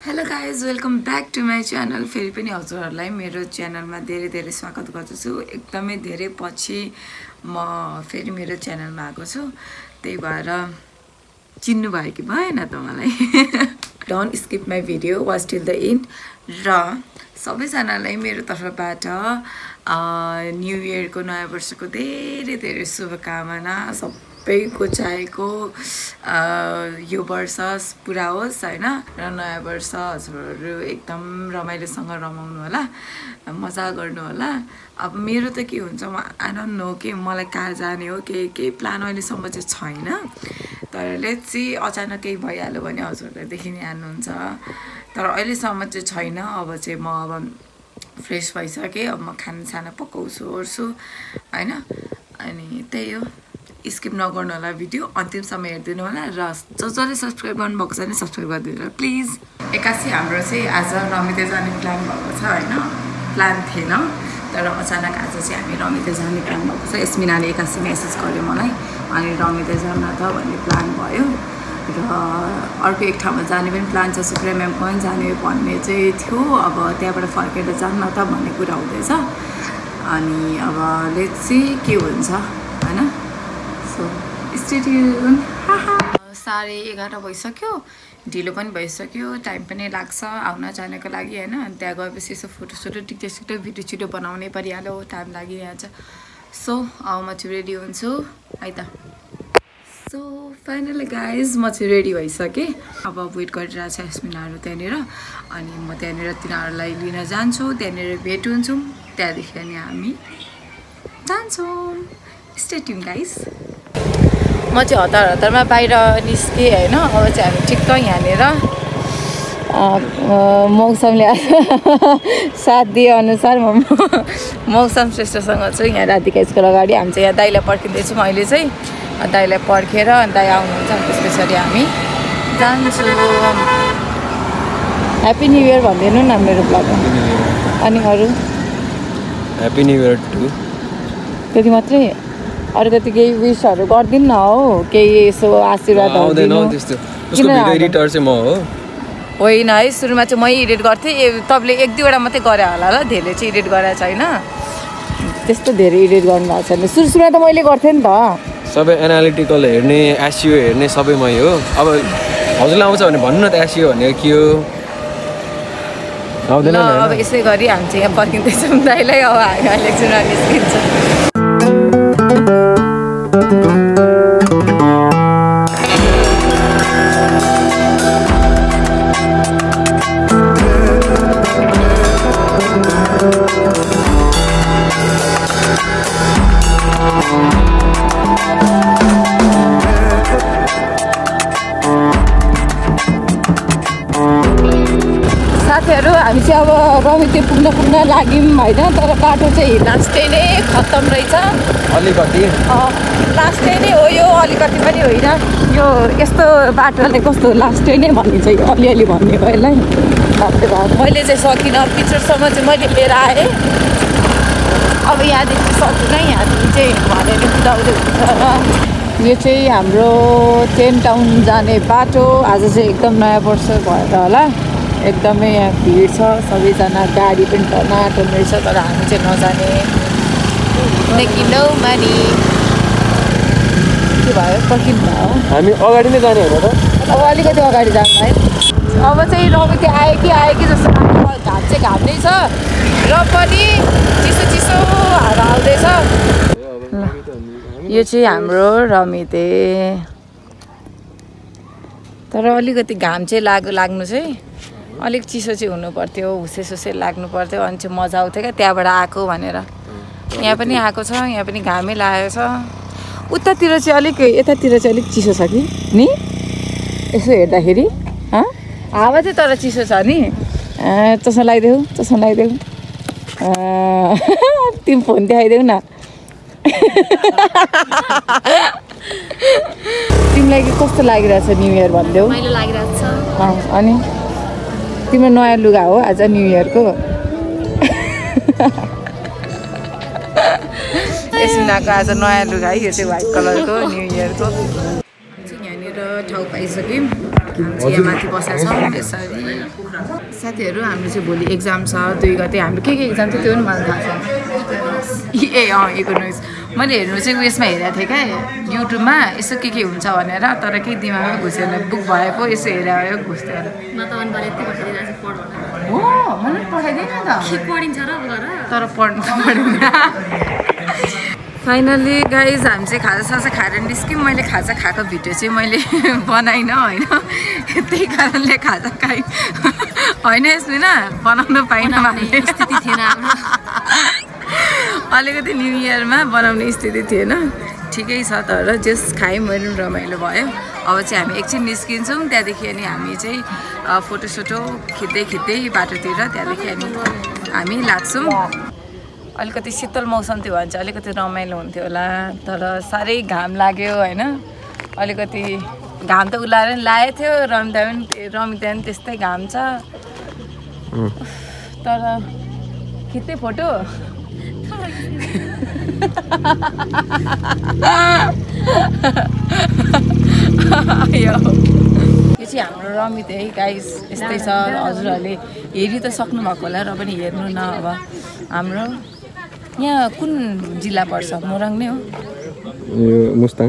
Hello guys welcome back to my channel. फेरि पनि हजुरहरूलाई मेरो च्यानलमा धेरै स्वागत गर्दछु। एकदमै धेरै पछि म फेरि मेरो च्यानलमा आएको छु, त्यही भएर चिन्नु भयो कि भएन त मलाई। Don't skip my video, watch till the and. र सबैजनालाई मेरो तर्फबाट न्यू इयरको नयाँ वर्षको धेरै शुभकामना। सबैको चाहेको यो वर्ष पुरा होस् हैन, र नयाँ वर्ष हजुरहरू एकदम रमाइलोसँग रमाउनु होला, मजा गर्नु होला। अब मेरो त के हुन्छ, म आई डोन्ट नो के मलाई कहाँ जाने हो, केही प्लान अहिलेसम्म चाहिँ छैन। तर लेट्स सी, अचानक केही भइहाल्यो भने हजुरहरूले देखि नै हाल्नुहुन्छ। तर अहिलेसम्म चाहिँ छैन। अब चाहिँ म फ्रेस भइसकेँ, अब म खानासाना पकाउँछु ओर्छु हैन। अनि त्यही हो, स्किप नगर्नु होला, भिडियो अन्तिमसम्म हेरिदिनु होला। र जसले सब्सक्राइब गर्नुभएको छ भने सब्सक्राइब गरिदिनु होला प्लिज। एक्कासी हाम्रो चाहिँ आज रमिते जाने प्लान भएको छ हैन, प्लान थिएन, तर अचानक आज चाहिँ हामी रमिते जाने प्लान भएको छ। यस्मिनाले एक्कासी मेसेज गर्यो मलाई, अनि रमिते जान त भन्ने प्लान भयो। र अर्को एक ठाउँमा जाने पनि प्लान छ, सुक्रिया म्याम पनि जाने भन्ने चाहिँ थियो। अब त्यहाँबाट फर्केर जान्न त भन्ने कुरा हुँदैछ। अनि अब लेट्स सी के हुन्छ हैन। So stay tune. 11:30 भइसक्यो, ढिलो पनि भइसक्यो, टाइम पनि लाग्छ आउन जानको लागि हैन। अनि त्यहाँ गएपछि यसो फोटोसोटो टिकटक भिडियो छिटो बनाउनै परिहाल्यो, टाइम लागिहाल्छ। सो अब म चाहिँ रेडी हुन्छु है त। सो फाइनली गाइज म चाहिँ रेडी भइसकेँ। अब वेट गरिरहेको छ यस्मिनाहरू त्यहाँनिर। अनि म त्यहाँनिर तिनीहरूलाई लिन जान्छु, त्यहाँनिर भेट हुन्छौँ, त्यहाँदेखि अनि हामी जान्छौँ। Stay tune guys. म चाहिँ हतारमा बाहिर निस्केँ हैन। अब चाहिँ हामी ठिक्क यहाँनिर मौसमले साथ दिए अनुसार म मौसम श्रेष्ठसँग चाहिँ यहाँ राधिका स्कुल अगाडि हामी चाहिँ यहाँ दाइलाई पर्खिँदैछौँ। अहिले चाहिँ दाइलाई पर्खेर दाइ आउनुहुन्छ, अनि त्यस पछाडि हामी जान्छौँ। ह्याप्पी न्यू इयर भनिदिनु न मेरो ब्लगमा। अनि अरू ह्याप्पी न्यू इयर टु। त्यति मात्रै? अरू त केही विसहरू गरिदिनु न हौ, केही यसो आशीर्वादहरू दिनु। किन एडिटर चाहिँ म हो? होइन है, सुरुमा चाहिँ मै एडिट गर्थेँ। तपाईँले 1-2वटा मात्रै गरे होला ल, धेरै चाहिँ एडिट गरेको छैन। त्यस्तो धेरै एडिट गर्नुभएको छैन। सुरुमा त मैले गर्थेँ नि त। सबै एनालिटिकल हेर्ने, एसइओ हेर्ने सबै मै हो। अब हजुरलाई आउँछ भने भन्नु न त, एसइओ भनेको के हो? आउँदैन नि। अब यसै गरी हामी चाहिँ यहाँ पर्खिँदैछौँ दाइलाई। अब हामी एकछिनमा निस्किन्छौँ। साथीहरू हामी चाहिँ अब रमिते पुग्न लाग्यौँ होइन। तर बाटो चाहिँ लास्टै नै खत्तम रहेछ। अलिकति लास्टै नै हो यो, अलिकति पनि होइन। यो यस्तो बाटोले कस्तो लास्टै नै भनिन्छ, यो अलिअलि भन्ने भयो यसलाई। मैले चाहिँ सकिनँ, पिक्चरसम्म चाहिँ मैले लिएर आएँ। अब यहाँदेखि सकिनँ, यहाँदेखि चाहिँ भनेर कुदाउँदै हुन्छ। यो चाहिँ हाम्रो टेन टाउन जाने बाटो। आज चाहिँ एकदम नयाँ वर्ष भएर होला, एकदमै यहाँ भिड छ, सबैजना गाडी पनि टनाटन रहेछ। तर हामी चाहिँ नजाने किनौ मानि के भयो, पर्खिनु भयो। हामी अगाडि नै जाने होइन त? अब अलिकति अगाडि जानु है। अब चाहिँ रमिते आयो कि जस्तो लाग्छ। घाम चाहिँ घाम नै छ, र पनि चिसो हावा आउँदैछ। यो चाहिँ हाम्रो रमिते। तर अलिकति घाम चाहिँ लाग्नु चाहिँ अलिक चिसो चाहिँ हुनु पर्थ्यो, हुसे लाग्नु पर्थ्यो, अनि चाहिँ मजा आउँथ्यो क्या त्यहाँबाट आएको भनेर। यहाँ पनि आएको छ, यहाँ पनि घामै लागेको छ। उतातिर चाहिँ यतातिर चाहिँ अलिक चिसो छ कि नि, यसो हेर्दाखेरि। हावा चाहिँ तर चिसो छ नि। चस्मा लगाइदेऊ। तिमी फोन देखाइदेऊ न। तिमीलाई कस्तो लागिरहेछ न्यु इयर भनिदेऊ। मैले लागिरहेको छ। अनि तिम्रो नयाँ लुगा हो आज न्यु इयरको। यस्मिनाको आज नयाँ लुगा है, यो चाहिँ व्हाइट कलरको न्यु इयरको। यहाँनिर ठाउँ पाइसक्यौँ। हामी चाहिँ यहाँ माथि बसेका छौँ यसरी। साथीहरू हाम्रो चाहिँ भोलि एक्जाम छ 2 गते हाम्रो के एक्जाम थियो त्यो पनि मलाई थाहा छैन ए इकोनोमिक्स मैले हेर्नु चाहिँ उयसमा हेरेको थिएँ क्या युट्युबमा यसो के हुन्छ भनेर तर केही दिमागमा घुसेन बुक भए पो यसो हेरेर घुस्थ्यो हो मलाई पठाइदिएन त तर पढ्नु फाइनली गाइज हामी चाहिँ खाजासाजा खाएर निस्क्यौँ मैले खाजा खाएको भिडियो चाहिँ मैले बनाइनँ होइन त्यही कारणले खाजा खाएँ होइन यसमा बनाउनु पाइनँ भन्ने स्थिति थिएन अलिकति न्यु इयरमा बनाउने स्थिति थिएन ठिकै छ तर जस खायौँ मैले रमाइलो भयो अब चाहिँ हामी एकछिन निस्किन्छौँ त्यहाँदेखि अनि हामी चाहिँ फोटोसोटो खिच्दै बाटोतिर त्यहाँदेखि अनि हामी लाग्छौँ अलिकति शीतल मौसम थियो भने चाहिँ अलिकति रमाइलो हुन्थ्यो होला तर साह्रै घाम लाग्यो होइन अलिकति घाम त उलाएर नि लागेको थियो रमिता पनि त्यस्तै घाम छ तर खिच्दै फोटो यो चाहिँ हाम्रो रमित है गाइस यस्तै छ हजुरहरूले हेरि त सक्नु भएको होला र पनि हेर्नु न अब हाम्रो यहाँ कुन जिल्ला पर्छ मोरङ नै हो यो मुस्ताङ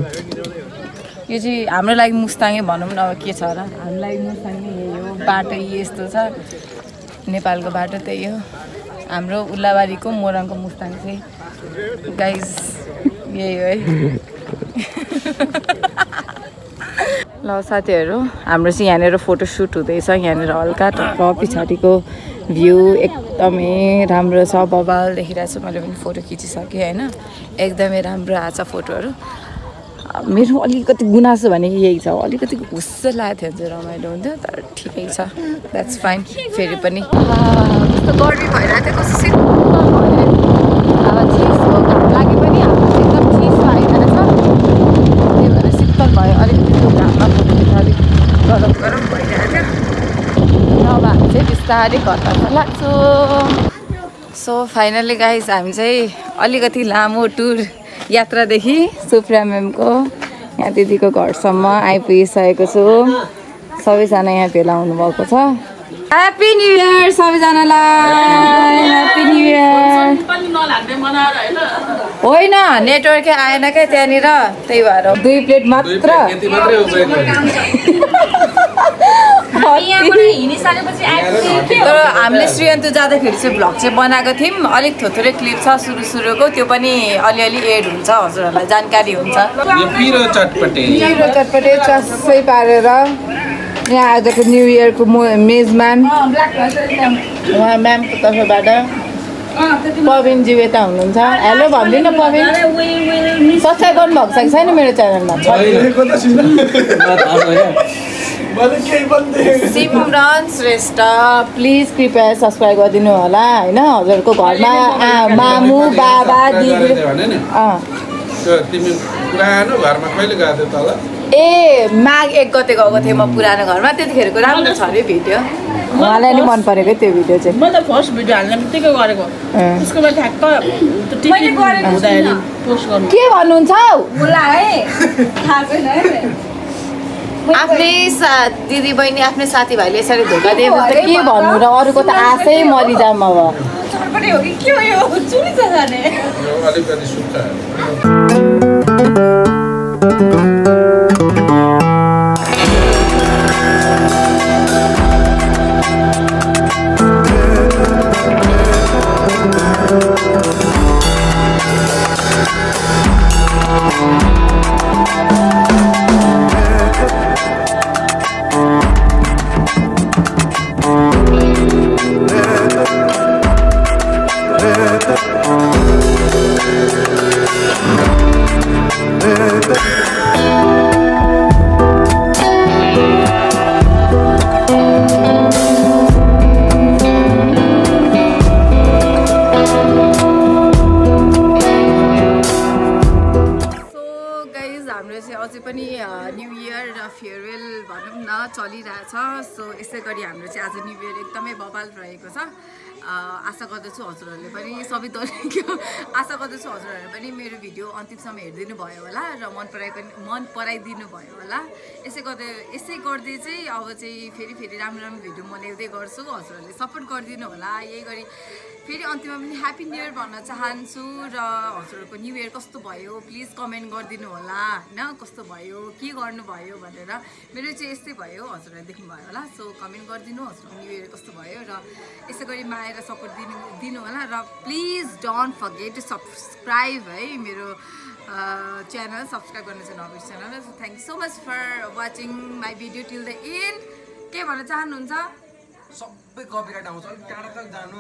यो चाहिँ हाम्रो लागि मुस्ताङै भनौँ न अब के छ र हाम्रो लागि मुस्ताङ नै यही हो बाटो यस्तो छ नेपालको बाटो त्यही हो हाम्रो उल्लाबारीको मोरङको मुस्ताङ चाहिँ गाइस यही हो है ल साथीहरू हाम्रो चाहिँ यहाँनिर फोटोसुट हुँदैछ यहाँनिर हल्का टक्क पछाडिको भ्यू एकदमै राम्रो छ बबाल देखिरहेको छु मैले पनि फोटो खिचिसकेँ होइन एकदमै राम्रो आएको छ फोटोहरू मेरो अलिकति गुनासो भनेको यही छ अलिकति हुस्स लागेको थियो चाहिँ रमाइलो हुन्थ्यो तर ठिकै छ द्याट्स फाइन फेरि पनि कस्तो गर्मी भइरहेको थियो कस्तो शीतल भयो अब चिसो घाम लागे पनि हाम्रो एकदम चिसो आइरहेको छ त्यही भएर शीतल भयो अलिकति त्यो घाममा फोटो खिच्दा अलिक गरम गरम भइरहेको थियो अब हामी चाहिँ बिस्तारै घरतर्फ लाग्छौँ सो फाइनली गाइस हामी चाहिँ अलिकति लामो टुर यात्रादेखि सुप्रिया म्यामको यहाँ दिदीको घरसम्म आइपुगिसकेको छु सबैजना यहाँ भेला हुनुभएको छ ह्याप्पी न्यु इयर सबैजनालाई ह्याप्पी न्यु इयर होइन नेटवर्कै आएन क्या त्यहाँनिर त्यही भएर 2 प्लेट मात्र तर हामीले श्रीयन्तु जाँदाखेरि चाहिँ भ्लग चाहिँ बनाएको थियौँ अलिक थोरै क्लिप छ सुरुको त्यो पनि अलिअलि एड हुन्छ हजुरहरूलाई जानकारी हुन्छ पिरो चटपटे चस्सै पारेर यहाँ आजको न्यु इयरको मेजमान उहाँ म्यामको तर्फबाट पविनजी यता हुनुहुन्छ हेलो भन्दिनँ पविन सब्सक्राइब गर्नुभएको छ कि छैन मेरो च्यानलमा सिमरन श्रेष्ठ प्लिज कृपया सब्सक्राइब गरिदिनु होला होइन हजुरको घरमा मामु बाबा दिदी ए माघ 1 गते गएको थिएँ म पुरानो घरमा त्यतिखेरको राम्रो छ अरे भिडियो उहाँलाई नि मन परेको त्यो भिडियो चाहिँ म त फर्स्ट भिडियो हाल्ने बित्तिकै गरेको त्यसको बाद ठ्याक्क के भन्नुहुन्छ आफ्नै दिदी बहिनी आफ्नै साथीभाइले यसरी धोका दिए भने त के भन्नु र अरूको त आशै मरिजाम अब छ। सो यसै गरी हाम्रो चाहिँ आज न्यू इयर एकदमै बवाल रहेको छ। आशा गर्दछु हजुरहरूले पनि सबै तरिका आशा गर्दछु हजुरहरूले पनि मेरो भिडियो अन्तिमसम्म हेरिदिनु भयो होला र मन पराइदिनु भयो होला। यसै गर्दै चाहिँ अब चाहिँ फेरि राम्रो भिडियो म ल्याउँदै गर्छु। हजुरहरूले सपोर्ट गरिदिनु होला। यही गरी फेरि अन्तिममा पनि ह्याप्पी न्यू इयर भन्न चाहन्छु र हजुरहरूको न्यू इयर कस्तो भयो प्लिज कमेन्ट गरिदिनु होला होइन, कस्तो भयो के गर्नुभयो भनेर। मेरो चाहिँ यस्तै भयो, हजुरहरूले देख्नुभयो होला। सो कमेन्ट गरिदिनु हजुरको न्यू इयर कस्तो भयो र यसै गरी माया र सपोर्ट दिनु होला। र please don't forget to subscribe है मेरो च्यानल, सब्सक्राइब गर्न चाहिँ नबिर्सनु। So thank you so much for watching my video till the end. के भन्न चाहनुहुन्छ? सबै कपिराइट आउँछ, अलिक टाढा तक जानु।